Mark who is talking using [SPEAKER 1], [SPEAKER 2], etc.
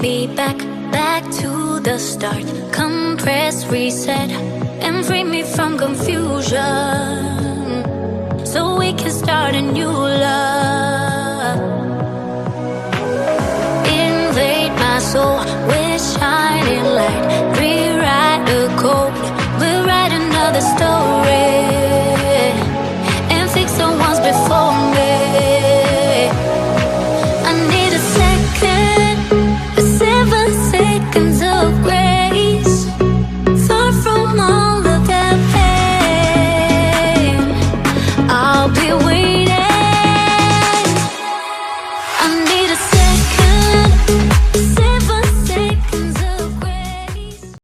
[SPEAKER 1] me back to the start. Compress, reset, and free me from confusion, so we can start a new love. Invade my soul with shining light. Rewrite the code, we'll write another story.